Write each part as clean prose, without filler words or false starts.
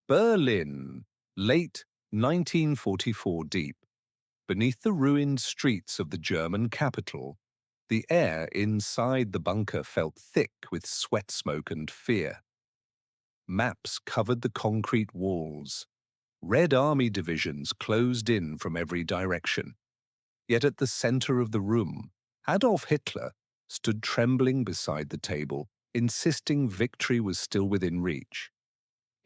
Berlin, late 1944 deep. Beneath the ruined streets of the German capital, the air inside the bunker felt thick with sweat smoke and fear. Maps covered the concrete walls. Red Army divisions closed in from every direction. Yet at the center of the room, Adolf Hitler stood trembling beside the table, insisting victory was still within reach.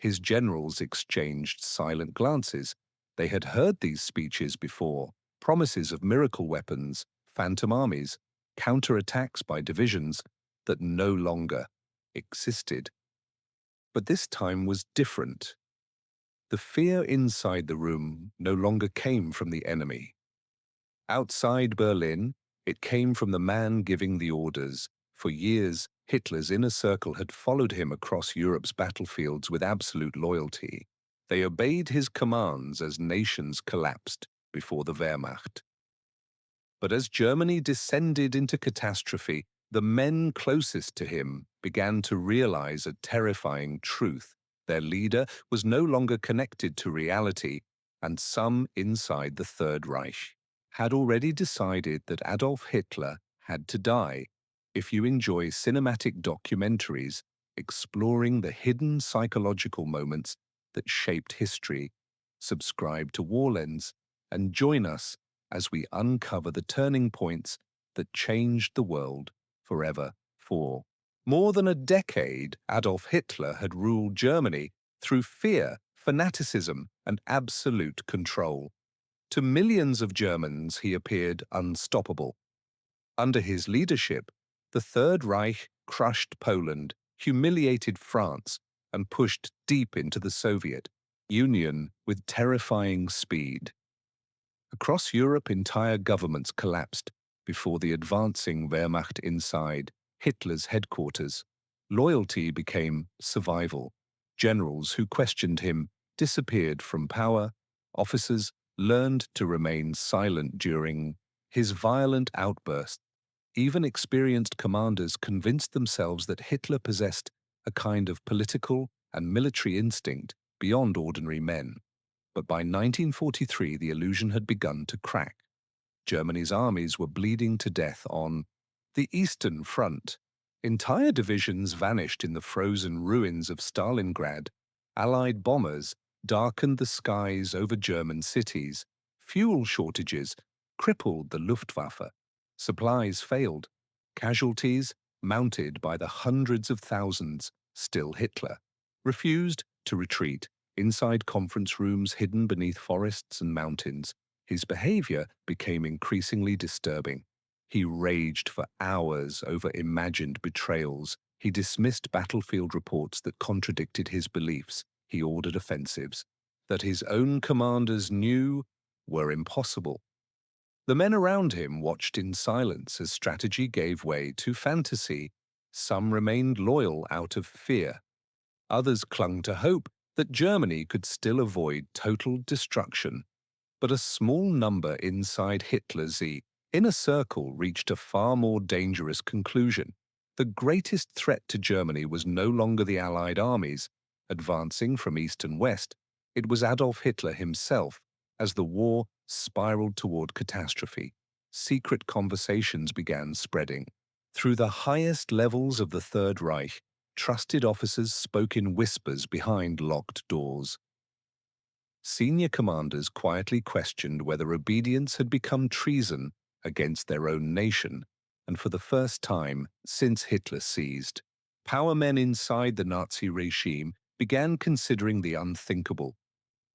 His generals exchanged silent glances. They had heard these speeches before, promises of miracle weapons, phantom armies, counterattacks by divisions that no longer existed. But this time was different. The fear inside the room no longer came from the enemy. Outside Berlin, it came from the man giving the orders. For years, Hitler's inner circle had followed him across Europe's battlefields with absolute loyalty. They obeyed his commands as nations collapsed before the Wehrmacht. But as Germany descended into catastrophe, the men closest to him began to realize a terrifying truth. Their leader was no longer connected to reality, and some inside the Third Reich had already decided that Adolf Hitler had to die. If you enjoy cinematic documentaries exploring the hidden psychological moments that shaped history, subscribe to Warlens and join us as we uncover the turning points that changed the world forever. For more than a decade, Adolf Hitler had ruled Germany through fear, fanaticism, and absolute control. To millions of Germans, he appeared unstoppable. Under his leadership, the Third Reich crushed Poland, humiliated France, and pushed deep into the Soviet Union with terrifying speed. Across Europe, entire governments collapsed before the advancing Wehrmacht inside Hitler's headquarters. Loyalty became survival. Generals who questioned him disappeared from power. Officers learned to remain silent during his violent outbursts. Even experienced commanders convinced themselves that Hitler possessed a kind of political and military instinct beyond ordinary men. But by 1943, the illusion had begun to crack. Germany's armies were bleeding to death on the Eastern Front. Entire divisions vanished in the frozen ruins of Stalingrad. Allied bombers darkened the skies over German cities. Fuel shortages crippled the Luftwaffe. Supplies failed. Casualties, mounted by the hundreds of thousands, still Hitler, refused to retreat. Inside conference rooms hidden beneath forests and mountains, his behavior became increasingly disturbing. He raged for hours over imagined betrayals. He dismissed battlefield reports that contradicted his beliefs. He ordered offensives that his own commanders knew were impossible. The men around him watched in silence as strategy gave way to fantasy. Some remained loyal out of fear. Others clung to hope that Germany could still avoid total destruction. But a small number inside Hitler's inner circle reached a far more dangerous conclusion. The greatest threat to Germany was no longer the Allied armies advancing from east and west. It was Adolf Hitler himself. As the war spiraled toward catastrophe, secret conversations began spreading. Through the highest levels of the Third Reich, trusted officers spoke in whispers behind locked doors. Senior commanders quietly questioned whether obedience had become treason against their own nation, and for the first time since Hitler seized, power men inside the Nazi regime began considering the unthinkable,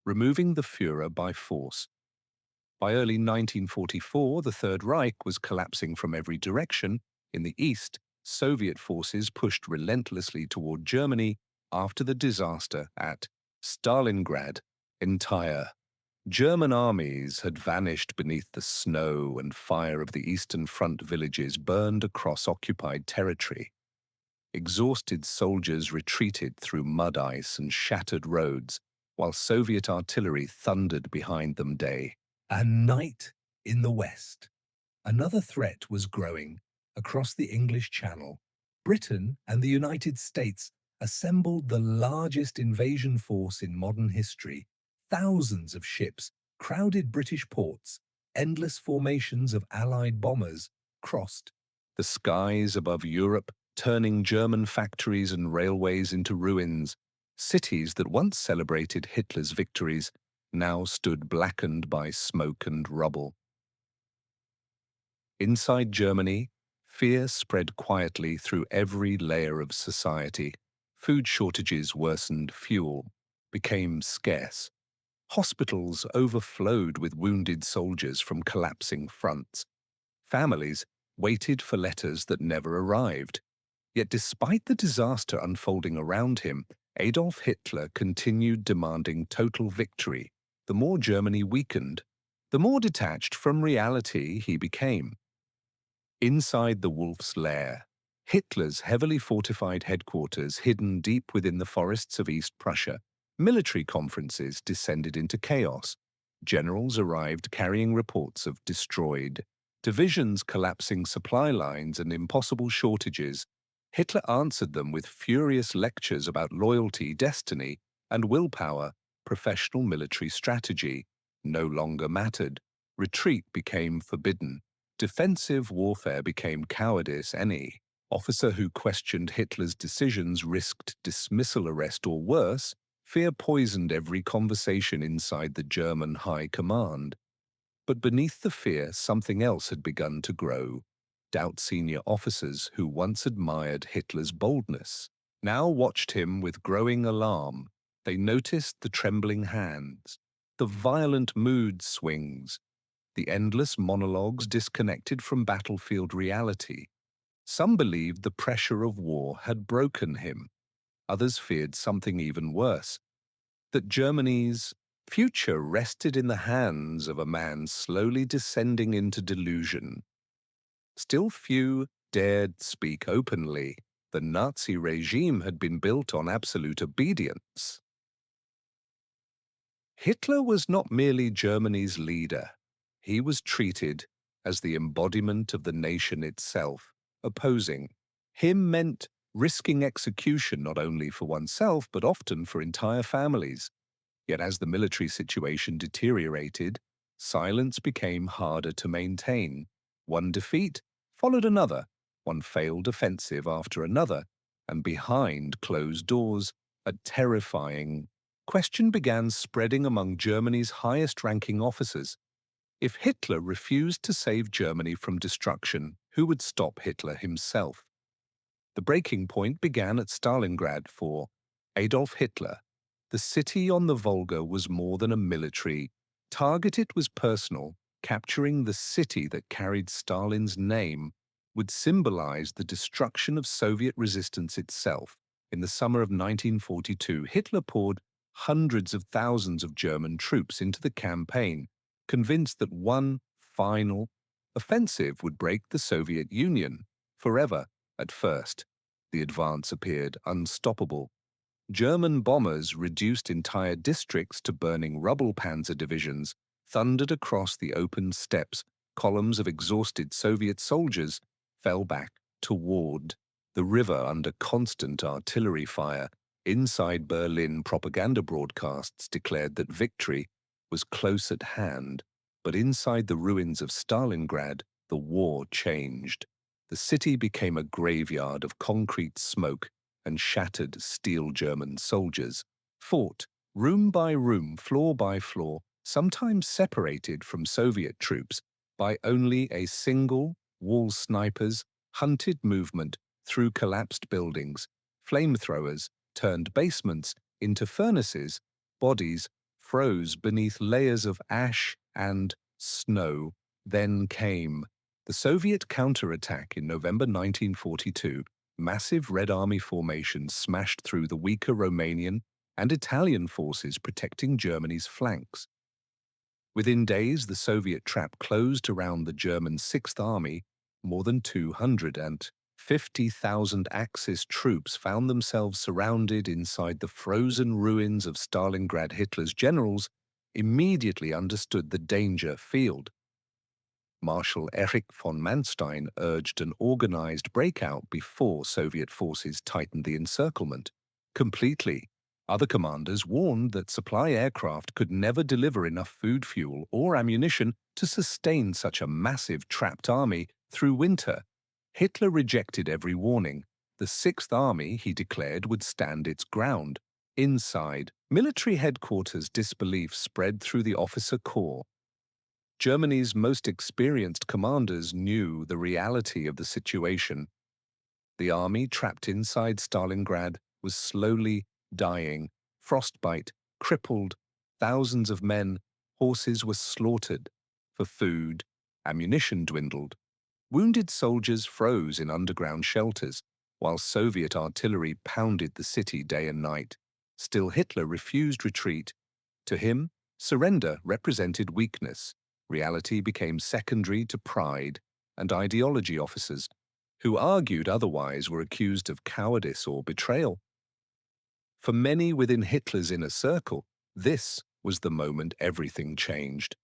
removing the Führer by force. By early 1944, the Third Reich was collapsing from every direction. In the east, Soviet forces pushed relentlessly toward Germany after the disaster at Stalingrad. Entire German armies had vanished beneath the snow and fire of the Eastern Front. Villages burned across occupied territory. Exhausted soldiers retreated through mud ice and shattered roads, while Soviet artillery thundered behind them day and night. In the west, another threat was growing. Across the English Channel, Britain and the United States assembled the largest invasion force in modern history. Thousands of ships, crowded British ports, endless formations of Allied bombers crossed the skies above Europe, turning German factories and railways into ruins. Cities that once celebrated Hitler's victories now stood blackened by smoke and rubble. Inside Germany, fear spread quietly through every layer of society. Food shortages worsened, fuel became scarce. Hospitals overflowed with wounded soldiers from collapsing fronts. Families waited for letters that never arrived. Yet despite the disaster unfolding around him, Adolf Hitler continued demanding total victory. The more Germany weakened, the more detached from reality he became. Inside the wolf's lair, Hitler's heavily fortified headquarters hidden deep within the forests of East Prussia, military conferences descended into chaos. Generals arrived carrying reports of destroyed divisions, collapsing supply lines, and impossible shortages. Hitler answered them with furious lectures about loyalty, destiny, and willpower. Professional military strategy no longer mattered. Retreat became forbidden. Defensive warfare became cowardice. Any officer who questioned Hitler's decisions risked dismissal, arrest, or worse. Fear poisoned every conversation inside the German high command. But beneath the fear, something else had begun to grow. Doubt senior officers who once admired Hitler's boldness now watched him with growing alarm. They noticed the trembling hands, the violent mood swings, the endless monologues disconnected from battlefield reality. Some believed the pressure of war had broken him. Others feared something even worse, that Germany's future rested in the hands of a man slowly descending into delusion. Still few dared speak openly. The Nazi regime had been built on absolute obedience. Hitler was not merely Germany's leader. He was treated as the embodiment of the nation itself. Opposing him meant risking execution not only for oneself but often for entire families. Yet as the military situation deteriorated, silence became harder to maintain. One defeat followed another, one failed offensive after another, and behind closed doors, a terrifying question began spreading among Germany's highest-ranking officers. If Hitler refused to save Germany from destruction, who would stop Hitler himself? The breaking point began at Stalingrad for Adolf Hitler. The city on the Volga was more than a military target, it was personal. Capturing the city that carried Stalin's name would symbolize the destruction of Soviet resistance itself. In the summer of 1942, Hitler poured hundreds of thousands of German troops into the campaign, convinced that one final offensive would break the Soviet Union forever. At first, the advance appeared unstoppable. German bombers reduced entire districts to burning rubble. Panzer divisions thundered across the open steppes. Columns of exhausted Soviet soldiers fell back toward the river under constant artillery fire. Inside Berlin, propaganda broadcasts declared that victory was close at hand. But inside the ruins of Stalingrad, the war changed. The city became a graveyard of concrete smoke and shattered steel. German soldiers fought room by room, floor by floor, sometimes separated from Soviet troops by only a single wall. Snipers hunted movement through collapsed buildings. Flamethrowers turned basements into furnaces. Bodies froze beneath layers of ash and snow. Then came the Soviet counterattack in November 1942. Massive Red Army formations smashed through the weaker Romanian and Italian forces protecting Germany's flanks. Within days, the Soviet trap closed around the German Sixth Army. More than 250,000 Axis troops found themselves surrounded inside the frozen ruins of Stalingrad. Hitler's generals immediately understood the danger. Field Marshal Erich von Manstein urged an organized breakout before Soviet forces tightened the encirclement. Completely. Other commanders warned that supply aircraft could never deliver enough food, fuel, or ammunition to sustain such a massive trapped army through winter. Hitler rejected every warning. The Sixth Army, he declared, would stand its ground. Inside, military headquarters disbelief spread through the officer corps. Germany's most experienced commanders knew the reality of the situation. The army trapped inside Stalingrad was slowly dying. Frostbite, crippled, thousands of men, horses were slaughtered. For food, ammunition dwindled. Wounded soldiers froze in underground shelters, while Soviet artillery pounded the city day and night. Still, Hitler refused retreat. To him, surrender represented weakness. Reality became secondary to pride, and ideology officers, who argued otherwise, were accused of cowardice or betrayal. For many within Hitler's inner circle, this was the moment everything changed.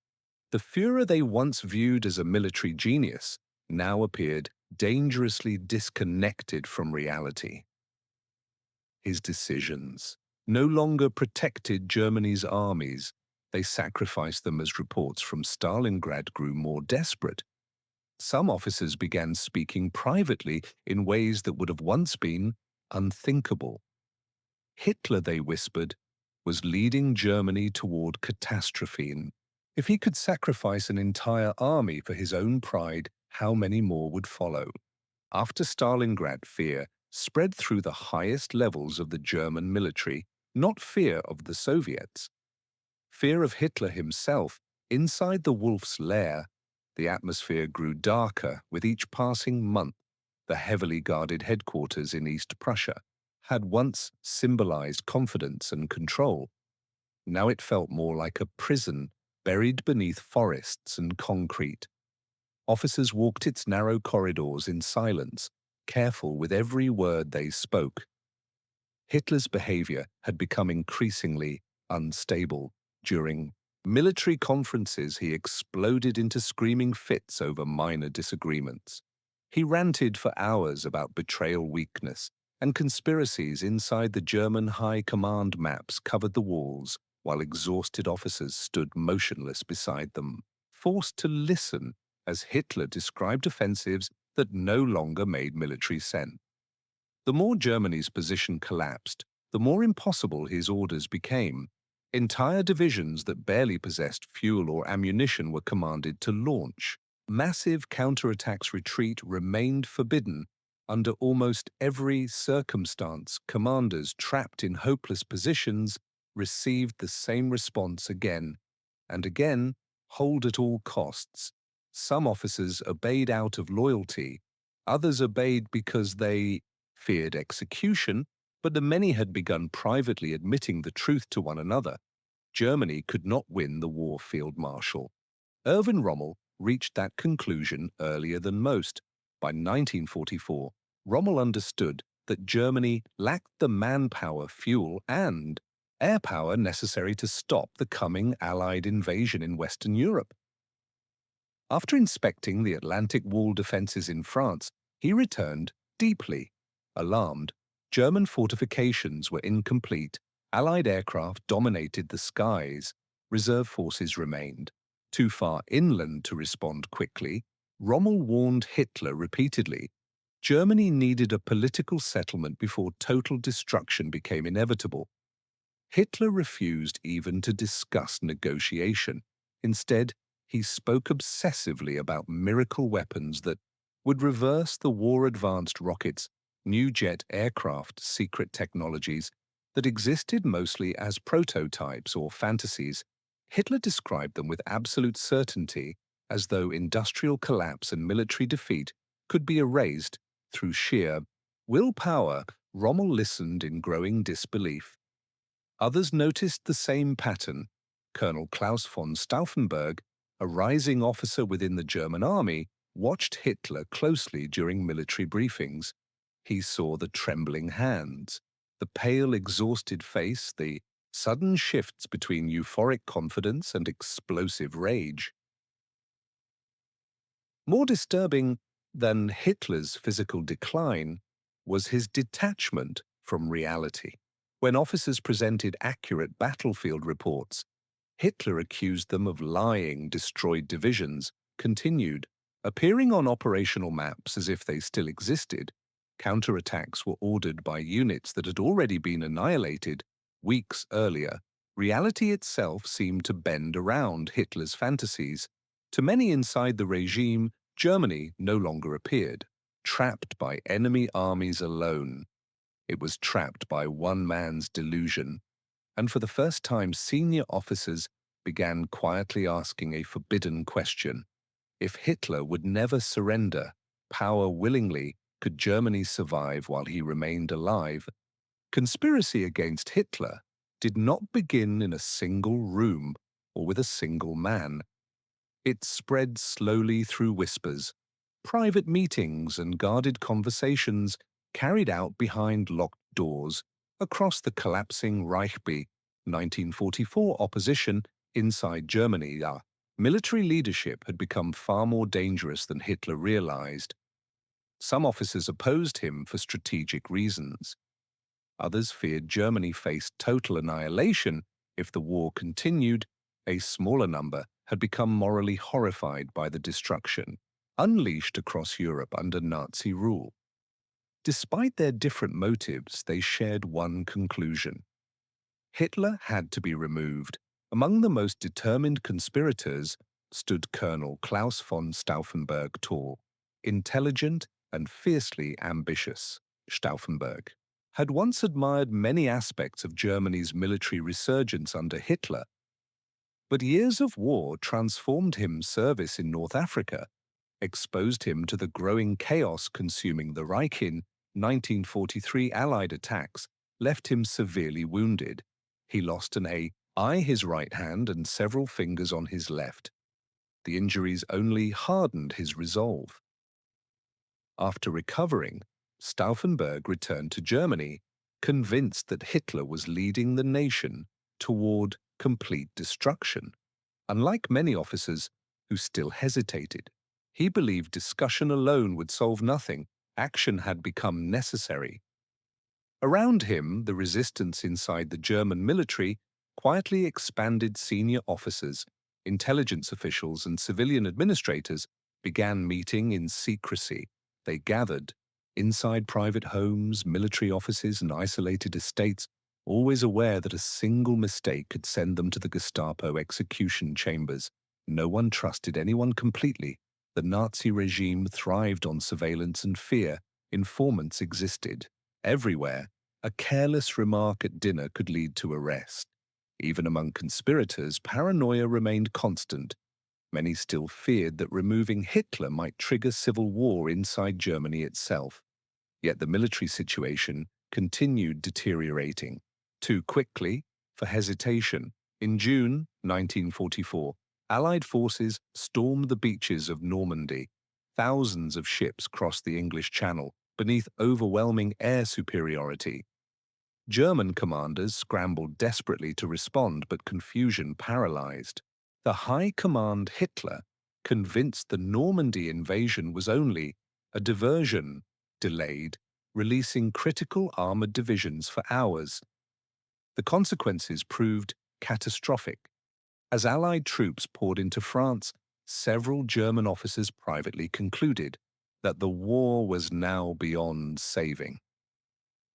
The Führer they once viewed as a military genius now appeared dangerously disconnected from reality. His decisions no longer protected Germany's armies. They sacrificed them as reports from Stalingrad grew more desperate. Some officers began speaking privately in ways that would have once been unthinkable. Hitler, they whispered, was leading Germany toward catastrophe. And if he could sacrifice an entire army for his own pride, how many more would follow? After Stalingrad, fear spread through the highest levels of the German military, not fear of the Soviets. Fear of Hitler himself. Inside the wolf's lair, the atmosphere grew darker with each passing month. The heavily guarded headquarters in East Prussia had once symbolized confidence and control. Now it felt more like a prison buried beneath forests and concrete. Officers walked its narrow corridors in silence, careful with every word they spoke. Hitler's behavior had become increasingly unstable. During military conferences, he exploded into screaming fits over minor disagreements. He ranted for hours about betrayal, weakness, and conspiracies inside the German high command. Maps covered the walls, while exhausted officers stood motionless beside them, forced to listen as Hitler described offensives that no longer made military sense. The more Germany's position collapsed, the more impossible his orders became. Entire divisions that barely possessed fuel or ammunition were commanded to launch. Massive counterattacks. Retreat remained forbidden. Under almost every circumstance, commanders trapped in hopeless positions received the same response again and again: hold at all costs. Some officers obeyed out of loyalty, others obeyed because they feared execution, but the many had begun privately admitting the truth to one another. Germany could not win the war. Field Marshal Erwin Rommel reached that conclusion earlier than most. By 1944, Rommel understood that Germany lacked the manpower, fuel, and air power necessary to stop the coming Allied invasion in Western Europe. After inspecting the Atlantic Wall defenses in France, he returned deeply alarmed. German fortifications were incomplete. Allied aircraft dominated the skies. Reserve forces remained too far inland to respond quickly. Rommel warned Hitler repeatedly. Germany needed a political settlement before total destruction became inevitable. Hitler refused even to discuss negotiation. Instead, he spoke obsessively about miracle weapons that would reverse the war-advanced rockets, new jet aircraft, secret technologies that existed mostly as prototypes or fantasies. Hitler described them with absolute certainty, as though industrial collapse and military defeat could be erased through sheer willpower. Rommel listened in growing disbelief. Others noticed the same pattern. Colonel Klaus von Stauffenberg, a rising officer within the German army, watched Hitler closely during military briefings. He saw the trembling hands, the pale, exhausted face, the sudden shifts between euphoric confidence and explosive rage. More disturbing than Hitler's physical decline was his detachment from reality. When officers presented accurate battlefield reports, Hitler accused them of lying destroyed divisions, continued, appearing on operational maps as if they still existed. Counterattacks were ordered by units that had already been annihilated weeks earlier. Reality itself seemed to bend around Hitler's fantasies. To many inside the regime, Germany no longer appeared, trapped by enemy armies alone. It was trapped by one man's delusion. And for the first time, senior officers began quietly asking a forbidden question. If Hitler would never surrender power willingly, could Germany survive while he remained alive? Conspiracy against Hitler did not begin in a single room or with a single man. It spread slowly through whispers, private meetings and guarded conversations carried out behind locked doors across the collapsing Reich 1944 opposition inside Germany. Military leadership had become far more dangerous than Hitler realized. Some officers opposed him for strategic reasons. Others feared Germany faced total annihilation if the war continued. A smaller number had become morally horrified by the destruction unleashed across Europe under Nazi rule. Despite their different motives, they shared one conclusion. Hitler had to be removed. Among the most determined conspirators stood Colonel Klaus von Stauffenberg, tall, intelligent, and fiercely ambitious. Stauffenberg had once admired many aspects of Germany's military resurgence under Hitler, but years of war transformed his service in North Africa, exposed him to the growing chaos consuming the Reich. In 1943 Allied attacks left him severely wounded. He lost an eye, his right hand, and several fingers on his left. The injuries only hardened his resolve. After recovering, Stauffenberg returned to Germany, convinced that Hitler was leading the nation toward complete destruction. Unlike many officers who still hesitated, he believed discussion alone would solve nothing. Action had become necessary. Around him, the resistance inside the German military quietly expanded. Senior officers, intelligence officials, and civilian administrators began meeting in secrecy. They gathered inside private homes, military offices, and isolated estates, always aware that a single mistake could send them to the Gestapo execution chambers. No one trusted anyone completely. The Nazi regime thrived on surveillance and fear. Informants existed everywhere. A careless remark at dinner could lead to arrest. Even among conspirators, paranoia remained constant. Many still feared that removing Hitler might trigger civil war inside Germany itself. Yet the military situation continued deteriorating, too quickly for hesitation. In June 1944, Allied forces stormed the beaches of Normandy. Thousands of ships crossed the English Channel beneath overwhelming air superiority. German commanders scrambled desperately to respond, but confusion paralyzed. The High Command Hitler, convinced the Normandy invasion was only a diversion, delayed, releasing critical armored divisions for hours. The consequences proved catastrophic. As Allied troops poured into France, several German officers privately concluded that the war was now beyond saving.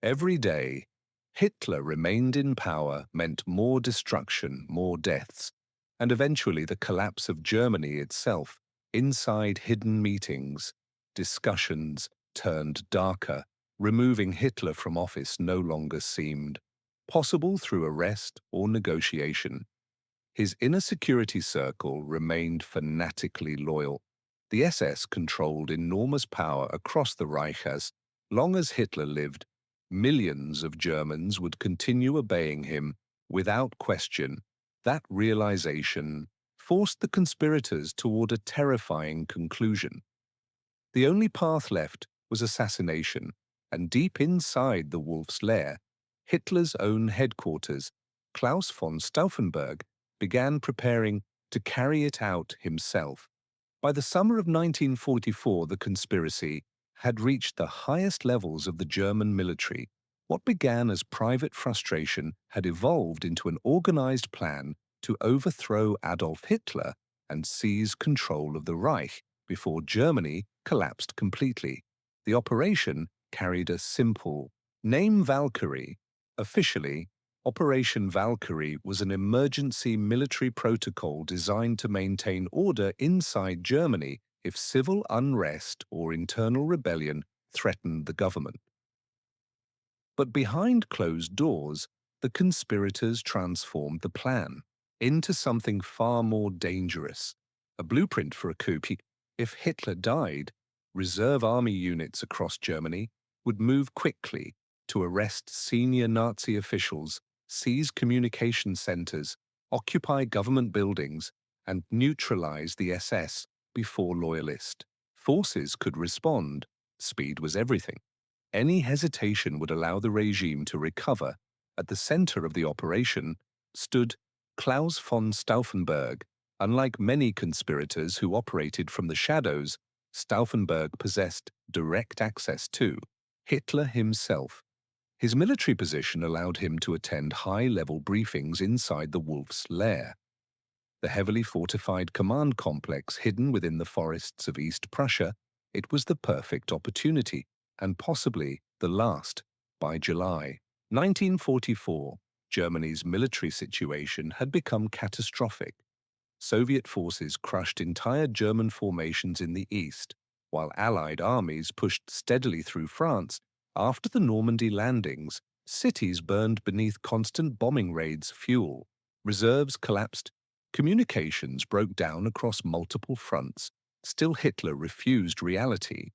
Every day, Hitler remained in power meant more destruction, more deaths, and eventually the collapse of Germany itself. Inside hidden meetings, discussions turned darker. Removing Hitler from office no longer seemed possible through arrest or negotiation. His inner security circle remained fanatically loyal. The SS controlled enormous power across the Reich. As long as Hitler lived, millions of Germans would continue obeying him without question. That realization forced the conspirators toward a terrifying conclusion. The only path left was assassination, and deep inside the wolf's lair, Hitler's own headquarters, Klaus von Stauffenberg began preparing to carry it out himself. By the summer of 1944, the conspiracy had reached the highest levels of the German military. What began as private frustration had evolved into an organized plan to overthrow Adolf Hitler and seize control of the Reich before Germany collapsed completely. The operation carried a simple name: Valkyrie. Officially, Operation Valkyrie was an emergency military protocol designed to maintain order inside Germany if civil unrest or internal rebellion threatened the government. But behind closed doors, the conspirators transformed the plan into something far more dangerous, a blueprint for a coup. If Hitler died, reserve army units across Germany would move quickly to arrest senior Nazi officials, seize communication centers, occupy government buildings, and neutralize the SS before loyalist forces could respond. Speed was everything. Any hesitation would allow the regime to recover. At the center of the operation stood Klaus von Stauffenberg. Unlike many conspirators who operated from the shadows, Stauffenberg possessed direct access to Hitler himself. His military position allowed him to attend high-level briefings inside the Wolf's Lair, the heavily fortified command complex hidden within the forests of East Prussia. It was the perfect opportunity, and possibly the last. By July 1944, Germany's military situation had become catastrophic. Soviet forces crushed entire German formations in the east, while Allied armies pushed steadily through France. After the Normandy landings, cities burned beneath constant bombing raids. Fuel reserves collapsed. Communications broke down across multiple fronts. Still, Hitler refused reality.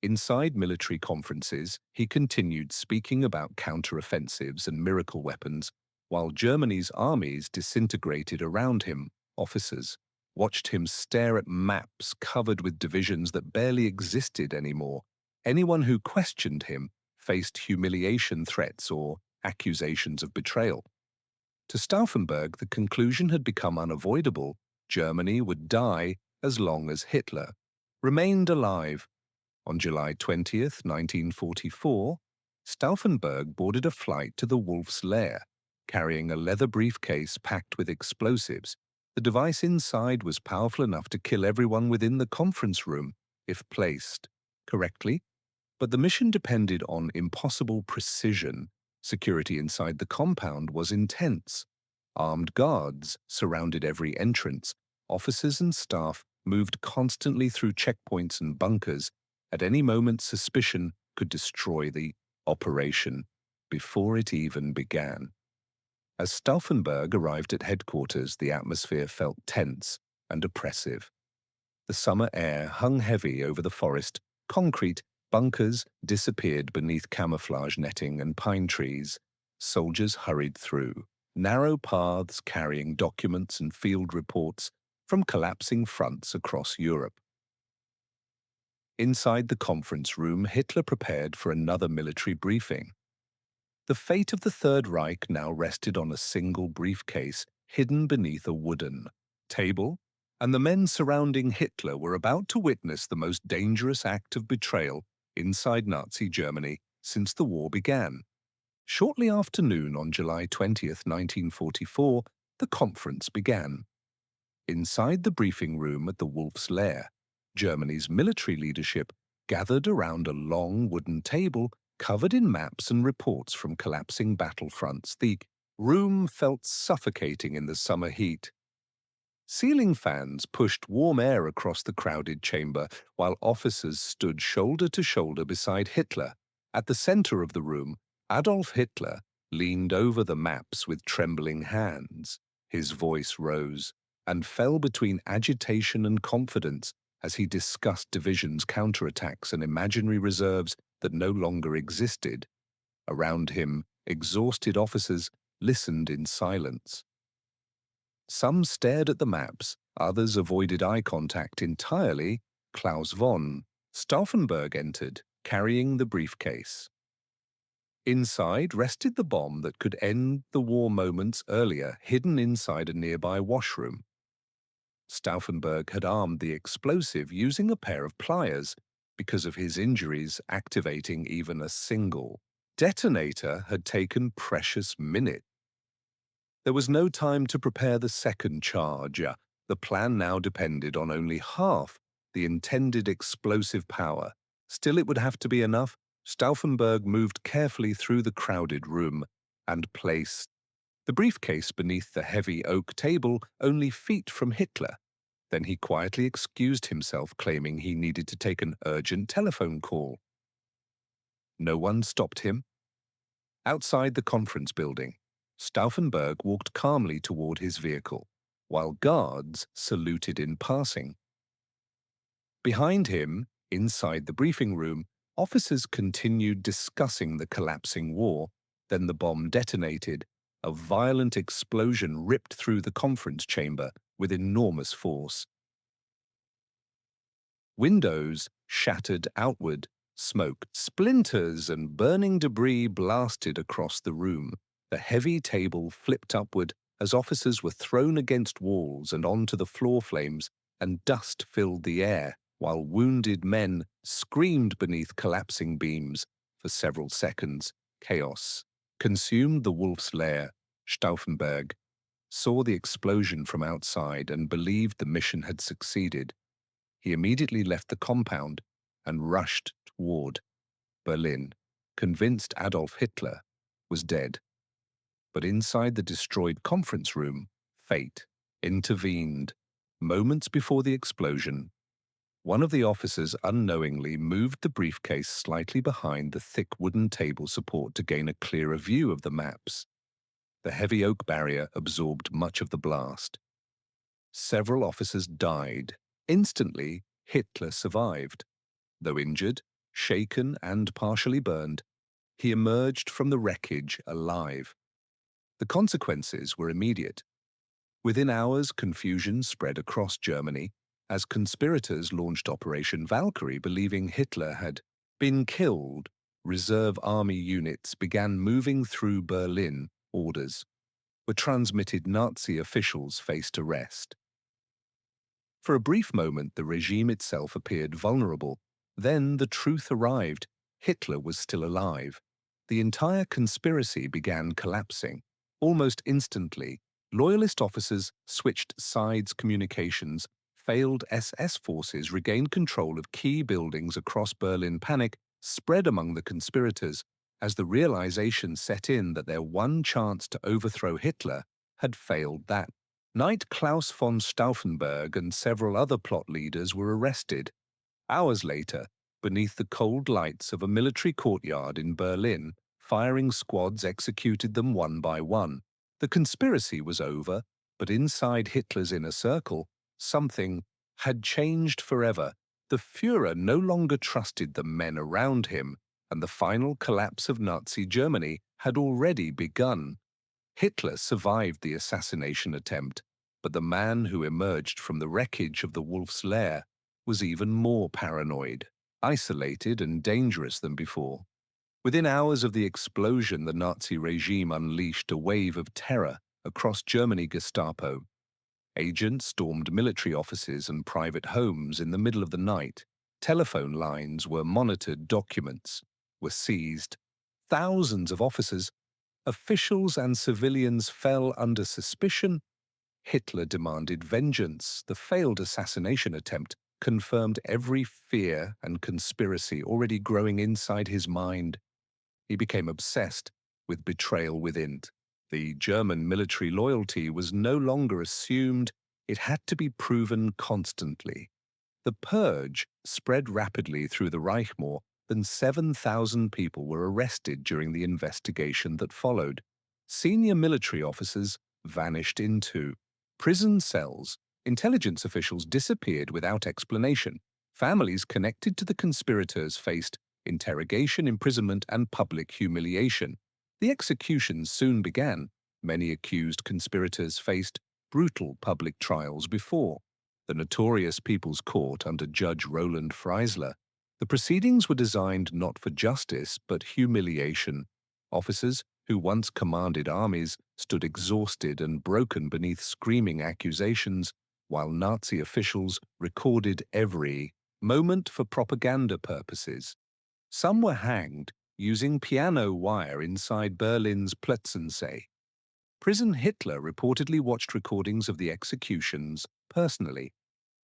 Inside military conferences, he continued speaking about counteroffensives and miracle weapons, while Germany's armies disintegrated around him. Officers watched him stare at maps covered with divisions that barely existed anymore. Anyone who questioned him faced humiliation threats or accusations of betrayal. To Stauffenberg, the conclusion had become unavoidable. Germany would die as long as Hitler remained alive. On July 20th, 1944, Stauffenberg boarded a flight to the Wolf's Lair, carrying a leather briefcase packed with explosives. The device inside was powerful enough to kill everyone within the conference room if placed correctly, but the mission depended on impossible precision. Security inside the compound was intense. Armed guards surrounded every entrance. Officers and staff moved constantly through checkpoints and bunkers. At any moment, suspicion could destroy the operation before it even began. As Stauffenberg arrived at headquarters, the atmosphere felt tense and oppressive. The summer air hung heavy over the forest. Concrete bunkers disappeared beneath camouflage netting and pine trees. Soldiers hurried through narrow paths carrying documents and field reports from collapsing fronts across Europe. Inside the conference room, Hitler prepared for another military briefing. The fate of the Third Reich now rested on a single briefcase hidden beneath a wooden table, and the men surrounding Hitler were about to witness the most dangerous act of betrayal inside Nazi Germany since the war began. Shortly after noon on July 20th, 1944, the conference began. Inside the briefing room at the Wolf's Lair, Germany's military leadership gathered around a long wooden table covered in maps and reports from collapsing battlefronts. The room felt suffocating in the summer heat. Ceiling fans pushed warm air across the crowded chamber, while officers stood shoulder to shoulder beside Hitler. At the center of the room, Adolf Hitler leaned over the maps with trembling hands. His voice rose and fell between agitation and confidence as he discussed divisions, counterattacks, and imaginary reserves that no longer existed. Around him, exhausted officers listened in silence. Some stared at the maps, others avoided eye contact entirely. Klaus von Stauffenberg entered, carrying the briefcase. Inside rested the bomb that could end the war moments earlier, hidden inside a nearby washroom. Stauffenberg had armed the explosive using a pair of pliers because of his injuries activating even a single detonator had taken precious minutes. There was no time to prepare the second charge. The plan now depended on only half the intended explosive power. Still, it would have to be enough. Stauffenberg moved carefully through the crowded room and placed the briefcase beneath the heavy oak table only feet from Hitler. Then he quietly excused himself, claiming he needed to take an urgent telephone call. No one stopped him. Outside the conference building, Stauffenberg walked calmly toward his vehicle, while guards saluted in passing. Behind him, inside the briefing room, officers continued discussing the collapsing war. Then the bomb detonated. A violent explosion ripped through the conference chamber with enormous force. Windows shattered outward. Smoke, splinters, and burning debris blasted across the room. The heavy table flipped upward as officers were thrown against walls and onto the floor flames, and dust filled the air, while wounded men screamed beneath collapsing beams. For several seconds, chaos consumed the wolf's lair. Stauffenberg saw the explosion from outside and believed the mission had succeeded. He immediately left the compound and rushed toward Berlin, convinced Adolf Hitler was dead. But inside the destroyed conference room, fate intervened. Moments before the explosion, one of the officers unknowingly moved the briefcase slightly behind the thick wooden table support to gain a clearer view of the maps. The heavy oak barrier absorbed much of the blast. Several officers died. Instantly, Hitler survived. Though injured, shaken, and partially burned, he emerged from the wreckage alive. The consequences were immediate. Within hours, confusion spread across Germany as conspirators launched Operation Valkyrie, believing Hitler had been killed. Reserve army units began moving through Berlin. Orders were transmitted. Nazi officials faced arrest. For a brief moment, the regime itself appeared vulnerable. Then the truth arrived. Hitler was still alive. The entire conspiracy began collapsing. Almost instantly, loyalist officers switched sides. Communications failed. SS forces regained control of key buildings across Berlin. Panic spread among the conspirators as the realization set in that their one chance to overthrow Hitler had failed. That night, Klaus von Stauffenberg and several other plot leaders were arrested. Hours later, beneath the cold lights of a military courtyard in Berlin, firing squads executed them one by one. The conspiracy was over, but inside Hitler's inner circle, something had changed forever. The Führer no longer trusted the men around him, and the final collapse of Nazi Germany had already begun. Hitler survived the assassination attempt, but the man who emerged from the wreckage of the Wolf's Lair was even more paranoid, isolated, and dangerous than before. Within hours of the explosion, the Nazi regime unleashed a wave of terror across Germany. Gestapo agents stormed military offices and private homes in the middle of the night. Telephone lines were monitored, documents were seized. Thousands of officers, officials, and civilians fell under suspicion. Hitler demanded vengeance. The failed assassination attempt confirmed every fear and conspiracy already growing inside his mind. He became obsessed with betrayal within. The German military loyalty was no longer assumed. It had to be proven constantly. The purge spread rapidly through the Reich. More than 7,000 people were arrested during the investigation that followed. Senior military officers vanished into prison cells. Intelligence officials disappeared without explanation. Families connected to the conspirators faced interrogation, imprisonment, and public humiliation. The executions soon began. Many accused conspirators faced brutal public trials before the notorious People's Court under Judge Roland Freisler. The proceedings were designed not for justice, but humiliation. Officers who once commanded armies stood exhausted and broken beneath screaming accusations, while Nazi officials recorded every moment for propaganda purposes. Some were hanged, using piano wire inside Berlin's Plötzensee. Prison Hitler reportedly watched recordings of the executions personally.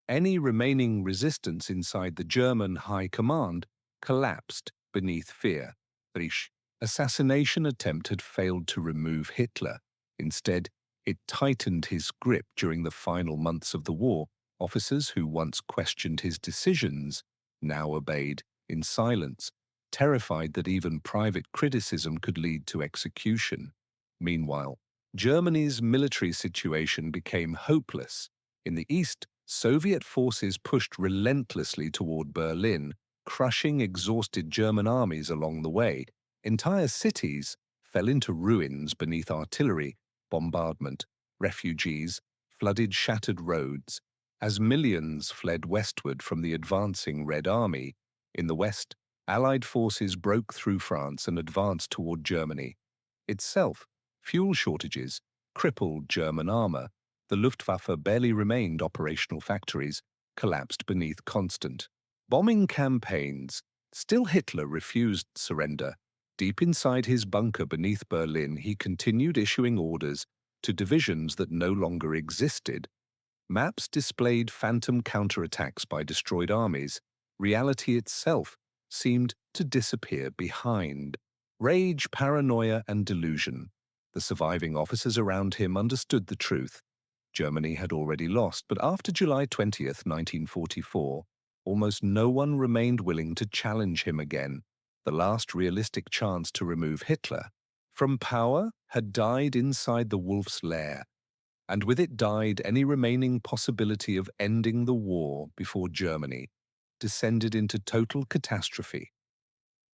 Any remaining resistance inside the German high command collapsed beneath fear. Reich assassination attempt had failed to remove Hitler. Instead, it tightened his grip during the final months of the war. Officers who once questioned his decisions now obeyed in silence, terrified that even private criticism could lead to execution. Meanwhile, Germany's military situation became hopeless. In the east, Soviet forces pushed relentlessly toward Berlin, crushing exhausted German armies along the way. Entire cities fell into ruins beneath artillery, bombardment, refugees, flooded shattered roads, as millions fled westward from the advancing Red Army. In the west, Allied forces broke through France and advanced toward Germany itself. Fuel shortages crippled German armor. The Luftwaffe barely remained operational factories, collapsed beneath constant bombing campaigns. Still, Hitler refused surrender. Deep inside his bunker beneath Berlin, he continued issuing orders to divisions that no longer existed. Maps displayed phantom counterattacks by destroyed armies. Reality itself seemed to disappear behind. Rage, paranoia, and delusion. The surviving officers around him understood the truth. Germany had already lost, but after July 20th, 1944, almost no one remained willing to challenge him again. The last realistic chance to remove Hitler from power had died inside the wolf's lair, and with it died any remaining possibility of ending the war before Germany descended into total catastrophe.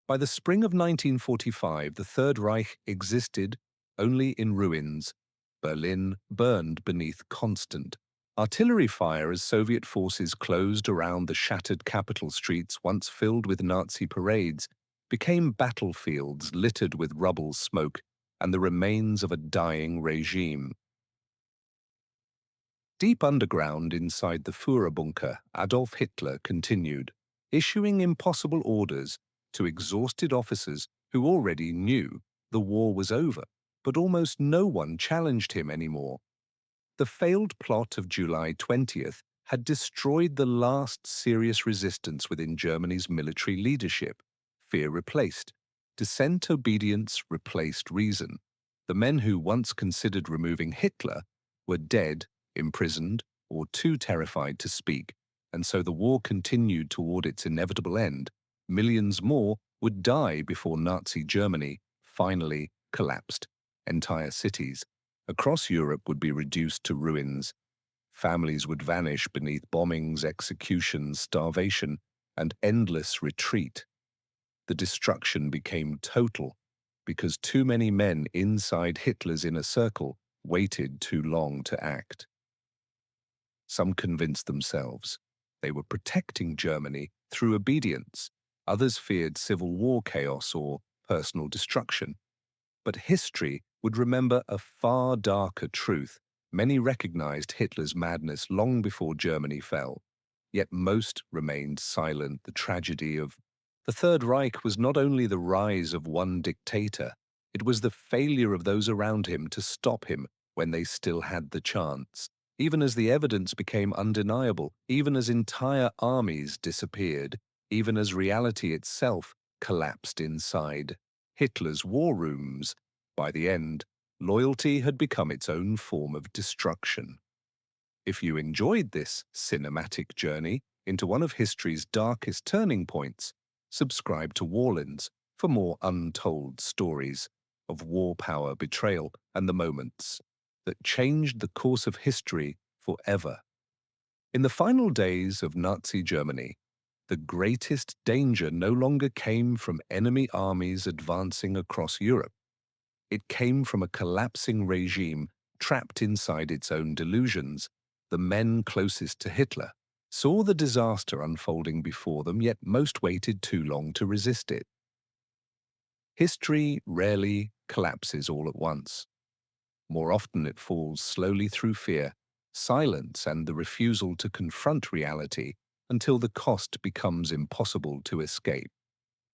By the spring of 1945, the Third Reich existed only in ruins. Berlin burned beneath constant artillery fire as Soviet forces closed around the shattered capital. Streets, once filled with Nazi parades, became battlefields littered with rubble, smoke, and the remains of a dying regime. Deep underground inside the Führerbunker, Adolf Hitler continued, issuing impossible orders to exhausted officers who already knew the war was over, but almost no one challenged him anymore. The failed plot of July 20th had destroyed the last serious resistance within Germany's military leadership. Fear replaced dissent, obedience replaced reason. The men who once considered removing Hitler were dead, imprisoned, or too terrified to speak, and so the war continued toward its inevitable end. Millions more would die before Nazi Germany finally collapsed. Entire cities across Europe would be reduced to ruins. Families would vanish beneath bombings, executions, starvation, and endless retreat. The destruction became total because too many men inside Hitler's inner circle waited too long to act. Some convinced themselves they were protecting Germany through obedience. Others feared civil war chaos or personal destruction. But history would remember a far darker truth. Many recognized Hitler's madness long before Germany fell, yet most remained silent. The tragedy of the Third Reich was not only the rise of one dictator, it was the failure of those around him to stop him when they still had the chance. Even as the evidence became undeniable, even as entire armies disappeared, even as reality itself collapsed inside Hitler's war rooms, by the end, loyalty had become its own form of destruction. If you enjoyed this cinematic journey into one of history's darkest turning points, subscribe to Warlands for more untold stories of war, power, betrayal, and the moments that changed the course of history forever. In the final days of Nazi Germany, the greatest danger no longer came from enemy armies advancing across Europe. It came from a collapsing regime trapped inside its own delusions. The men closest to Hitler saw the disaster unfolding before them, yet most waited too long to resist it. History rarely collapses all at once. More often it falls slowly through fear, silence, and the refusal to confront reality until the cost becomes impossible to escape.